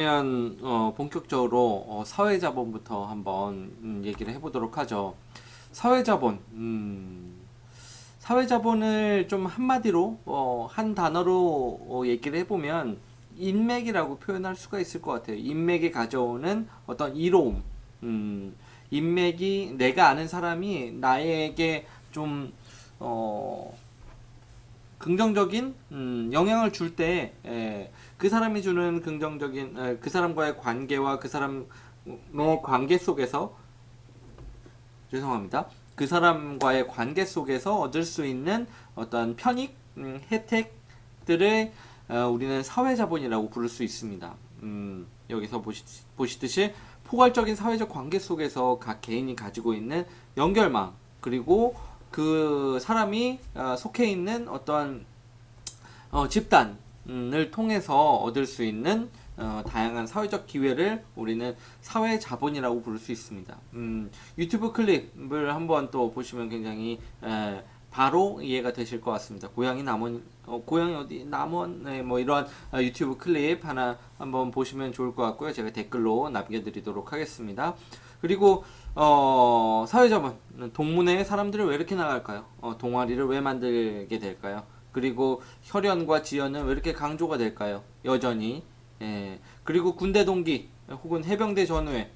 그러면 본격적으로 사회자본부터 한번 얘기를 해보도록 하죠. 사회자본, 사회자본을 좀 한마디로 한 단어로 얘기를 해보면 인맥이라고 표현할 수가 있을 것 같아요. 인맥이 가져오는 어떤 이로움, 인맥이 내가 아는 사람이 나에게 좀 긍정적인 영향을 줄 때 그 사람이 주는 긍정적인 그 사람과의 관계와 그 사람의 관계 속에서 죄송합니다. 그 사람과의 관계 속에서 얻을 수 있는 어떤 편익, 혜택들을 우리는 사회자본이라고 부를 수 있습니다. 여기서 보시듯이 포괄적인 사회적 관계 속에서 각 개인이 가지고 있는 연결망, 그리고 그 사람이 속해 있는 어떤 집단을 통해서 얻을 수 있는 다양한 사회적 기회를 우리는 사회 자본이라고 부를 수 있습니다. 유튜브 클립을 한번 또 보시면 굉장히 바로 이해가 되실 것 같습니다. 고양이 남원, 고양이 어디 남원, 네, 뭐 이런 유튜브 클립 하나 한번 보시면 좋을 것 같고요. 제가 댓글로 남겨드리도록 하겠습니다. 그리고 사회자본, 동문회 사람들이 왜 이렇게 나갈까요? 동아리를 왜 만들게 될까요? 그리고 혈연과 지연은 왜 이렇게 강조가 될까요? 여전히. 그리고 군대 동기 혹은 해병대 전후회,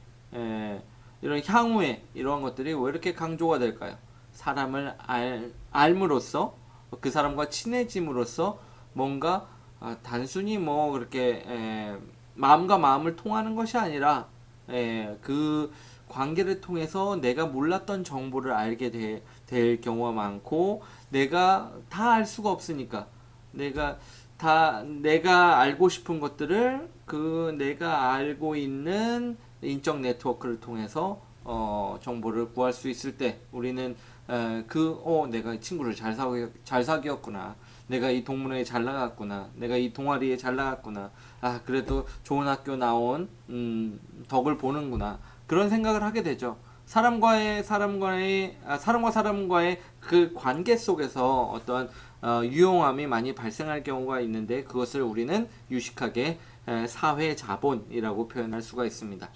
이런 향후회 이러한 것들이 왜 이렇게 강조가 될까요? 사람을 알므로써 그 사람과 친해짐으로써 뭔가 단순히 뭐 그렇게 마음과 마음을 통하는 것이 아니라 그 관계를 통해서 내가 몰랐던 정보를 알게 될 경우가 많고, 내가 다 알 수가 없으니까 내가 알고 싶은 것들을 그 내가 알고 있는 인적 네트워크를 통해서 정보를 구할 수 있을 때 우리는 내가 이 친구를 잘 사귀었구나, 내가 이 동문회에 잘 나갔구나, 내가 이 동아리에 잘 나갔구나, 그래도 좋은 학교 나온 덕을 보는구나, 그런 생각을 하게 되죠. 사람과 사람과의 그 관계 속에서 어떤 유용함이 많이 발생할 경우가 있는데, 그것을 우리는 유식하게 사회 자본이라고 표현할 수가 있습니다.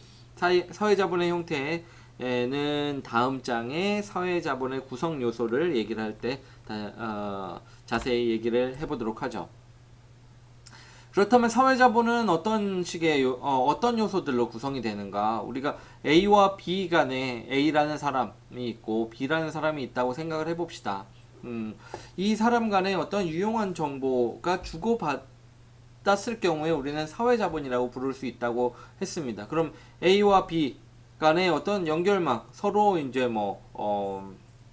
사회 자본의 형태는 다음 장에 사회 자본의 구성 요소를 얘기를 할 때 자세히 얘기를 해보도록 하죠. 그렇다면 사회자본은 어떤 요소들로 구성이 되는가? 우리가 A와 B 간에 A라는 사람이 있고 B라는 사람이 있다고 생각을 해봅시다. 이 사람 간에 어떤 유용한 정보가 주고받았을 경우에 우리는 사회자본이라고 부를 수 있다고 했습니다. 그럼 A와 B 간에 어떤 연결망, 서로 이제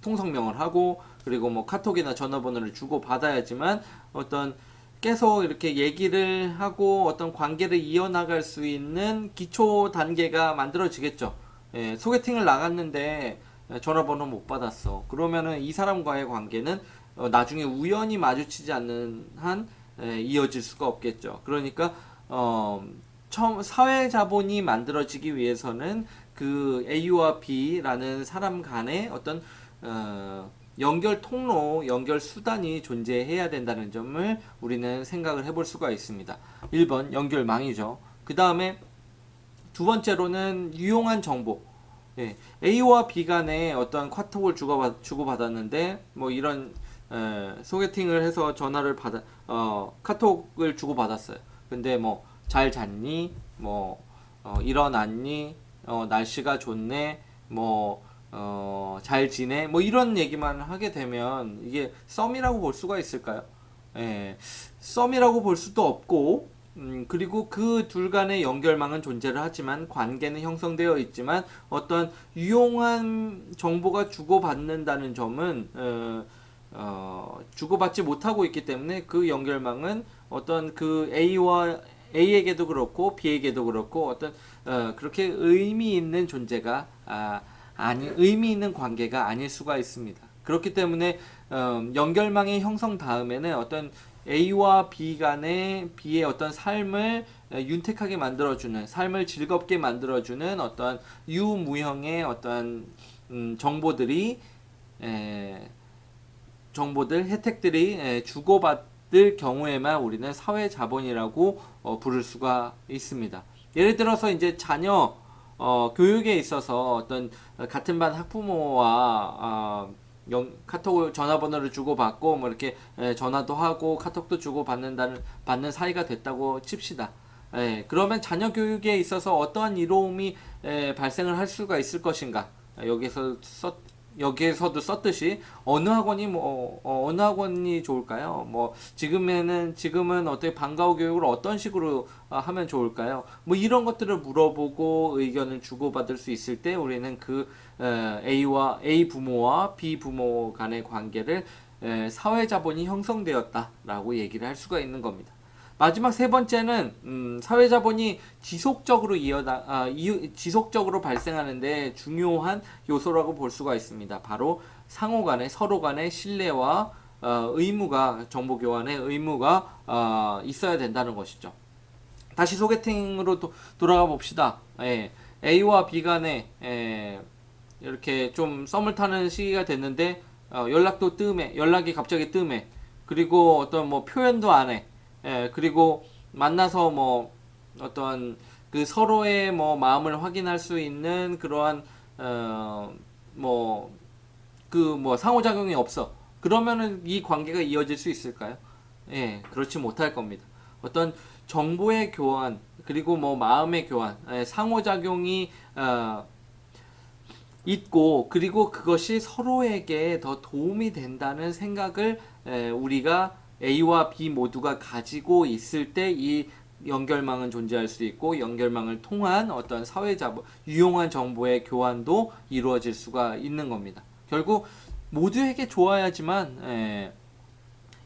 통성명을 하고, 그리고 뭐 카톡이나 전화번호를 주고받아야지만 어떤 계속 이렇게 얘기를 하고 어떤 관계를 이어나갈 수 있는 기초 단계가 만들어지겠죠. 소개팅을 나갔는데 전화번호 못 받았어. 그러면은 이 사람과의 관계는 나중에 우연히 마주치지 않는 한 이어질 수가 없겠죠. 그러니까 처음 사회 자본이 만들어지기 위해서는 그 A와 B라는 사람 간의 어떤 연결 통로, 연결 수단이 존재해야 된다는 점을 우리는 생각을 해볼 수가 있습니다. 1번 연결망이죠. 그 다음에 두 번째로는 유용한 정보. A와 B 간에 어떤 카톡을 주고받았는데 뭐 이런 소개팅을 해서 카톡을 주고받았어요. 근데 뭐 잘 잤니? 일어났니? 날씨가 좋네? 잘 지내? 뭐 이런 얘기만 하게 되면 이게 썸이라고 볼 수가 있을까요? 썸이라고 볼 수도 없고, 그리고 그 둘 간의 연결망은 존재를 하지만 관계는 형성되어 있지만 어떤 유용한 정보가 주고받는다는 점은 주고받지 못하고 있기 때문에 그 연결망은 어떤 그 A에게도 그렇고 B에게도 그렇고 어떤 그렇게 의미 있는 존재가 의미 있는 관계가 아닐 수가 있습니다. 그렇기 때문에 연결망의 형성 다음에는 어떤 A와 B 간의 B의 어떤 삶을 윤택하게 만들어주는, 삶을 즐겁게 만들어주는 어떤 유무형의 어떤 정보들, 혜택들이 주고받을 경우에만 우리는 사회 자본이라고 부를 수가 있습니다. 예를 들어서 이제 자녀 교육에 있어서 어떤 같은 반 학부모와 카톡 전화번호를 주고받고 뭐 이렇게 전화도 하고 카톡도 받는 사이가 됐다고 칩시다. 그러면 자녀 교육에 있어서 어떠한 이로움이 발생을 할 수가 있을 것인가? 여기에서도 썼듯이 어느 학원이 좋을까요? 뭐 지금은 어떻게 방과후 교육을 어떤 식으로 하면 좋을까요? 뭐 이런 것들을 물어보고 의견을 주고받을 수 있을 때 우리는 그 A 부모와 B 부모 간의 관계를 사회 자본이 형성되었다라고 얘기를 할 수가 있는 겁니다. 마지막 세 번째는 사회 자본이 지속적으로 발생하는데 중요한 요소라고 볼 수가 있습니다. 바로 서로 간의 신뢰와 정보 교환의 의무가 있어야 된다는 것이죠. 다시 소개팅으로 돌아가 봅시다. A와 B 간에 이렇게 좀 썸을 타는 시기가 됐는데 연락이 갑자기 뜸해. 그리고 어떤 뭐 표현도 안 해. 그리고 만나서 뭐 어떤 그 서로의 뭐 마음을 확인할 수 있는 그러한 상호작용이 없어. 그러면은 이 관계가 이어질 수 있을까요? 그렇지 못할 겁니다. 어떤 정보의 교환 그리고 뭐 마음의 교환, 상호작용이 있고 그리고 그것이 서로에게 더 도움이 된다는 생각을 우리가 A와 B 모두가 가지고 있을 때 이 연결망은 존재할 수 있고 연결망을 통한 어떤 유용한 정보의 교환도 이루어질 수가 있는 겁니다. 결국 모두에게 좋아야지만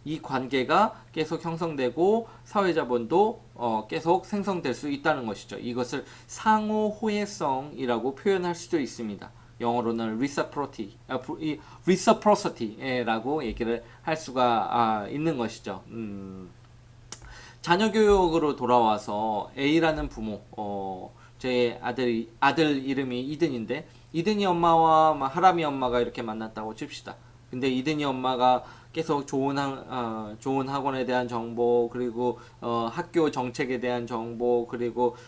이 관계가 계속 형성되고 사회자본도 계속 생성될 수 있다는 것이죠. 이것을 상호 호혜성이라고 표현할 수도 있습니다. 영어로는 reciprocity라고 얘기를 할 수가 있는 것이죠. 자녀 교육으로 돌아와서 A라는 부모, 제 아들 이름이 이든인데 이든이 엄마와 하람이 엄마가 이렇게 만났다고 칩시다. 근데 이든이 엄마가 계속 좋은 학원에 대한 정보 그리고 학교 정책에 대한 정보 그리고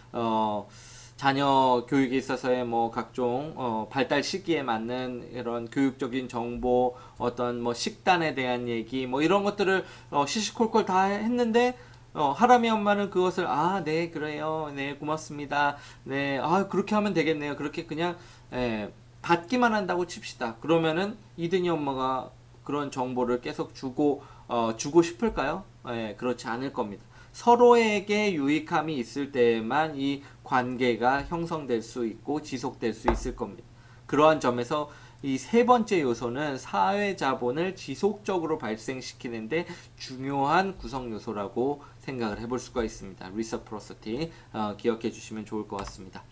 자녀 교육에 있어서의 뭐 각종 발달 시기에 맞는 이런 교육적인 정보, 어떤 뭐 식단에 대한 얘기, 뭐 이런 것들을 시시콜콜 다 했는데 하람이 엄마는 그것을 네 그래요, 네 고맙습니다, 네 그렇게 하면 되겠네요. 그렇게 그냥 받기만 한다고 칩시다. 그러면은 이든이 엄마가 그런 정보를 계속 주고 싶을까요? 그렇지 않을 겁니다. 서로에게 유익함이 있을 때에만 이 관계가 형성될 수 있고 지속될 수 있을 겁니다. 그러한 점에서 이 세 번째 요소는 사회 자본을 지속적으로 발생시키는데 중요한 구성 요소라고 생각을 해볼 수가 있습니다. reciprocity 기억해 주시면 좋을 것 같습니다.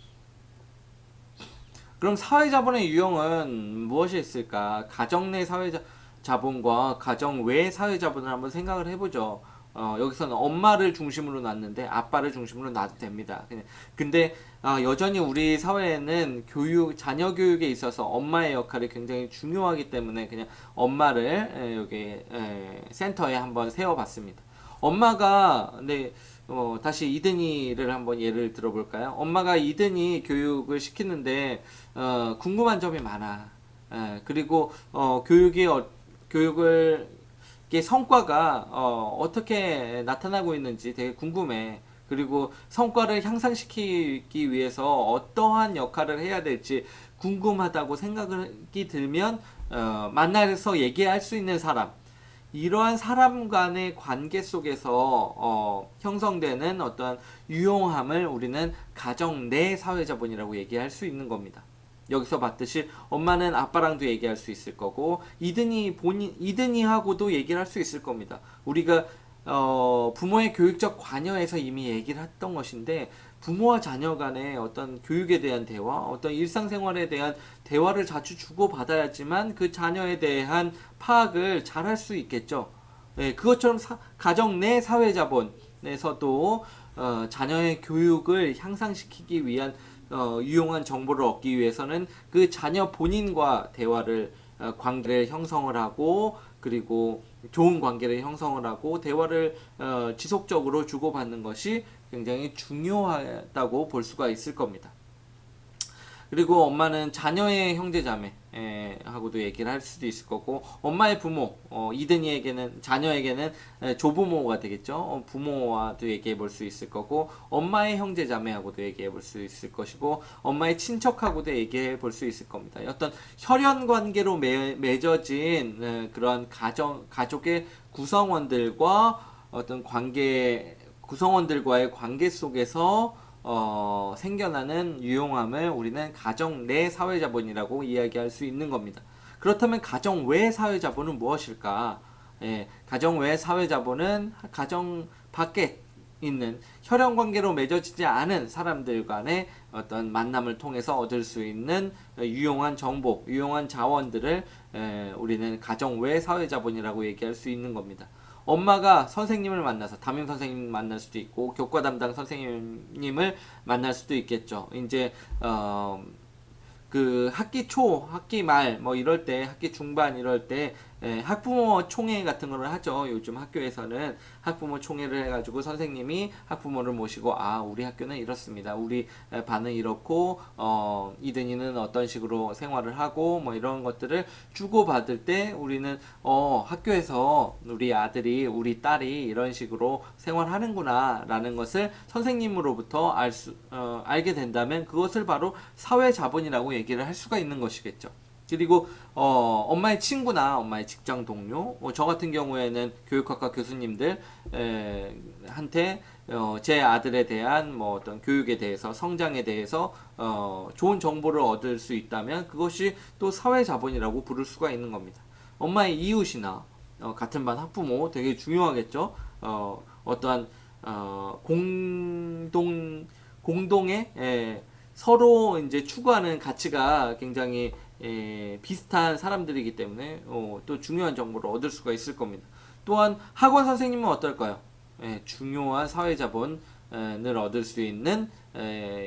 그럼 사회 자본의 유형은 무엇이 있을까? 가정 내 사회 자본과 가정 외 사회 자본을 한번 생각을 해보죠. 여기서는 엄마를 중심으로 놨는데 아빠를 중심으로 놔도 됩니다. 근데 여전히 우리 사회에는 자녀 교육에 있어서 엄마의 역할이 굉장히 중요하기 때문에 그냥 엄마를 여기 센터에 한번 세워봤습니다. 엄마가 다시 이든이를 한번 예를 들어볼까요? 엄마가 이든이 교육을 시키는데 궁금한 점이 많아. 그리고 교육을 성과가 어떻게 나타나고 있는지 되게 궁금해. 그리고 성과를 향상시키기 위해서 어떠한 역할을 해야 될지 궁금하다고 생각이 들면 만나서 얘기할 수 있는 사람, 이러한 사람 간의 관계 속에서 형성되는 어떤 유용함을 우리는 가정 내 사회자본이라고 얘기할 수 있는 겁니다. 여기서 봤듯이 엄마는 아빠랑도 얘기할 수 있을 거고 이든이하고도 얘기를 할 수 있을 겁니다. 우리가 부모의 교육적 관여에서 이미 얘기를 했던 것인데 부모와 자녀 간의 어떤 교육에 대한 대화, 어떤 일상생활에 대한 대화를 자주 주고받아야지만 그 자녀에 대한 파악을 잘 할 수 있겠죠. 그것처럼 가정 내 사회자본에서도 자녀의 교육을 향상시키기 위한 유용한 정보를 얻기 위해서는 그 자녀 본인과 관계를 형성을 하고 그리고 좋은 관계를 형성을 하고 대화를 지속적으로 주고받는 것이 굉장히 중요하다고 볼 수가 있을 겁니다. 그리고 엄마는 자녀의 형제자매 하고도 얘기를 할 수도 있을 거고, 엄마의 부모 이든이에게는, 자녀에게는 조부모가 되겠죠. 부모와도 얘기해 볼 수 있을 거고, 엄마의 형제자매하고도 얘기해 볼 수 있을 것이고, 엄마의 친척하고도 얘기해 볼 수 있을 겁니다. 어떤 혈연 관계로 맺어진 그런 가족의 구성원들과 어떤 구성원들과의 관계 속에서 생겨나는 유용함을 우리는 가정 내 사회자본이라고 이야기할 수 있는 겁니다. 그렇다면 가정 외 사회자본은 무엇일까? 가정 외 사회자본은 가정 밖에 있는 혈연 관계로 맺어지지 않은 사람들 간의 어떤 만남을 통해서 얻을 수 있는 유용한 정보, 유용한 자원들을 우리는 가정 외 사회자본이라고 얘기할 수 있는 겁니다. 엄마가 선생님을 만나서 담임 선생님 만날 수도 있고 교과 담당 선생님을 만날 수도 있겠죠. 이제 그 학기 초, 학기 말, 뭐 이럴 때, 학기 중반 이럴 때 학부모 총회 같은 걸 하죠. 요즘 학교에서는 학부모 총회를 해가지고 선생님이 학부모를 모시고, 아, 우리 학교는 이렇습니다. 우리 반은 이렇고, 이든이는 어떤 식으로 생활을 하고, 뭐 이런 것들을 주고받을 때 우리는 학교에서 우리 아들이, 우리 딸이 이런 식으로 생활하는구나 라는 것을 선생님으로부터 알게 된다면 그것을 바로 사회자본이라고 얘기를 할 수가 있는 것이겠죠. 그리고 엄마의 친구나 엄마의 직장 동료, 저 같은 경우에는 교육학과 교수님들 한테 제 아들에 대한 뭐 어떤 교육에 대해서, 성장에 대해서 좋은 정보를 얻을 수 있다면 그것이 또 사회자본이라고 부를 수가 있는 겁니다. 엄마의 이웃이나 같은 반 학부모 되게 중요하겠죠. 어떠한 공동의 서로 이제 추구하는 가치가 굉장히 비슷한 사람들이기 때문에 또 중요한 정보를 얻을 수가 있을 겁니다. 또한 학원 선생님은 어떨까요? 중요한 사회자본을 얻을 수 있는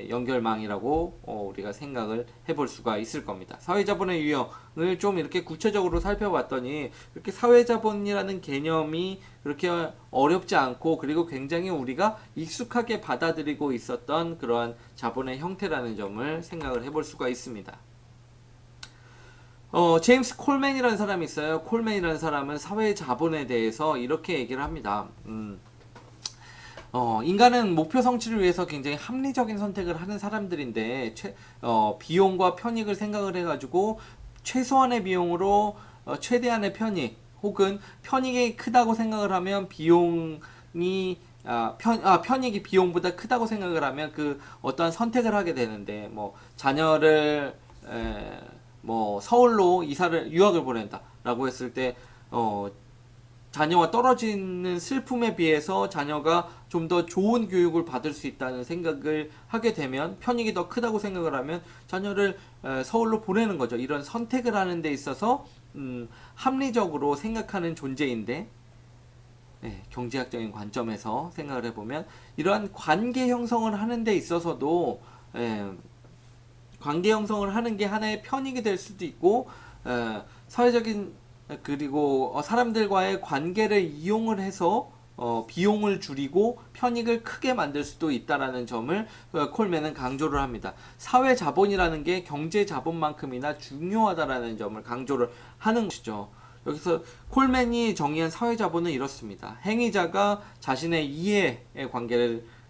연결망이라고 우리가 생각을 해볼 수가 있을 겁니다. 사회자본의 유형을 좀 이렇게 구체적으로 살펴봤더니 이렇게 사회자본이라는 개념이 그렇게 어렵지 않고, 그리고 굉장히 우리가 익숙하게 받아들이고 있었던 그러한 자본의 형태라는 점을 생각을 해볼 수가 있습니다. 제임스 콜맨이라는 사람이 있어요. 콜맨이라는 사람은 사회 자본에 대해서 이렇게 얘기를 합니다. 인간은 목표 성취를 위해서 굉장히 합리적인 선택을 하는 사람들인데, 비용과 편익을 생각을 해가지고 최소한의 비용으로 최대한의 편익, 혹은 편익이 크다고 생각을 하면 편익이 비용보다 크다고 생각을 하면 그 어떠한 선택을 하게 되는데, 뭐 자녀를 뭐 서울로 유학을 보낸다라고 했을 때 자녀와 떨어지는 슬픔에 비해서 자녀가 좀 더 좋은 교육을 받을 수 있다는 생각을 하게 되면, 편익이 더 크다고 생각을 하면 자녀를 서울로 보내는 거죠. 이런 선택을 하는 데 있어서 합리적으로 생각하는 존재인데, 경제학적인 관점에서 생각을 해보면 이러한 관계 형성을 하는 데 있어서도 관계 형성을 하는 게 하나의 편익이 될 수도 있고, 사회적인, 그리고 사람들과의 관계를 이용을 해서 비용을 줄이고 편익을 크게 만들 수도 있다라는 점을 콜맨은 강조를 합니다. 사회 자본이라는 게 경제 자본만큼이나 중요하다라는 점을 강조를 하는 것이죠. 여기서 콜맨이 정의한 사회 자본은 이렇습니다. 행위자가 자신의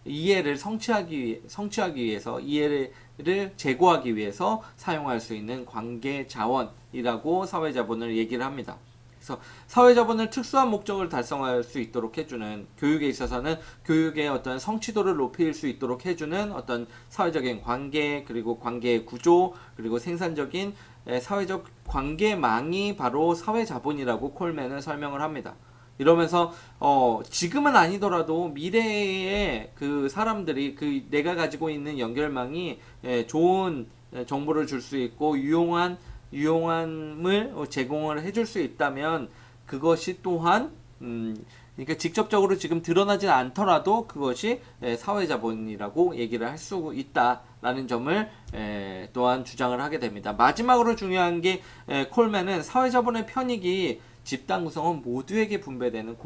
이해를 성취하기 위해서, 이해를 제고하기 위해서 사용할 수 있는 관계 자원이라고 사회자본을 얘기를 합니다. 그래서 사회자본을 특수한 목적을 달성할 수 있도록 해주는, 교육에 있어서는 교육의 어떤 성취도를 높일 수 있도록 해주는 어떤 사회적인 관계, 그리고 관계의 구조, 그리고 생산적인 사회적 관계망이 바로 사회자본이라고 콜맨은 설명을 합니다. 이러면서 지금은 아니더라도 미래에 그 사람들이 내가 가지고 있는 연결망이 좋은 정보를 줄 수 있고 유용함을 제공을 해줄 수 있다면, 그것이 또한 그러니까 직접적으로 지금 드러나지 않더라도 그것이 사회자본이라고 얘기를 할 수 있다라는 점을 또한 주장을 하게 됩니다. 마지막으로 중요한 게 콜맨은 사회자본의 편익이 집단 구성은 모두에게 분배되는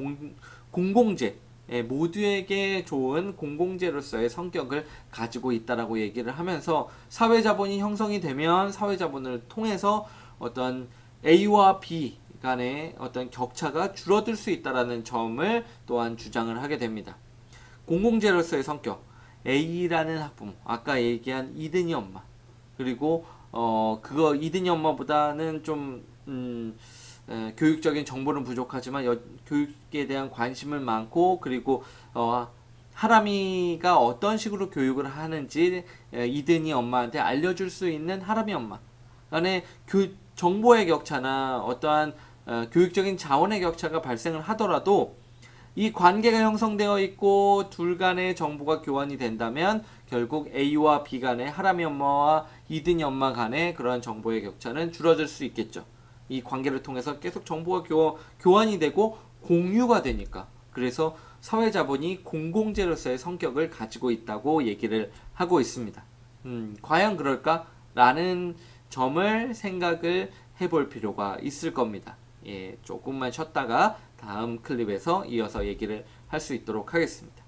공공재, 모두에게 좋은 공공재로서의 성격을 가지고 있다라고 얘기를 하면서 사회자본이 형성이 되면 사회자본을 통해서 어떤 A와 B 간의 어떤 격차가 줄어들 수 있다라는 점을 또한 주장을 하게 됩니다. 공공재로서의 성격, A라는 학부모, 아까 얘기한 이든이 엄마, 그리고 그거 이든이 엄마보다는 좀 교육적인 정보는 부족하지만 교육에 대한 관심을 많고, 그리고 하람이가 어떤 식으로 교육을 하는지 이든이 엄마한테 알려줄 수 있는 하람이 엄마 간의 정보의 격차나 어떠한 교육적인 자원의 격차가 발생을 하더라도 이 관계가 형성되어 있고 둘 간의 정보가 교환이 된다면 결국 A와 B 간의 하람이 엄마와 이든이 엄마 간의 그러한 정보의 격차는 줄어들 수 있겠죠. 이 관계를 통해서 계속 정보가 교환이 되고 공유가 되니까. 그래서 사회자본이 공공재로서의 성격을 가지고 있다고 얘기를 하고 있습니다. 과연 그럴까? 라는 점을 생각을 해볼 필요가 있을 겁니다. 조금만 쉬었다가 다음 클립에서 이어서 얘기를 할 수 있도록 하겠습니다.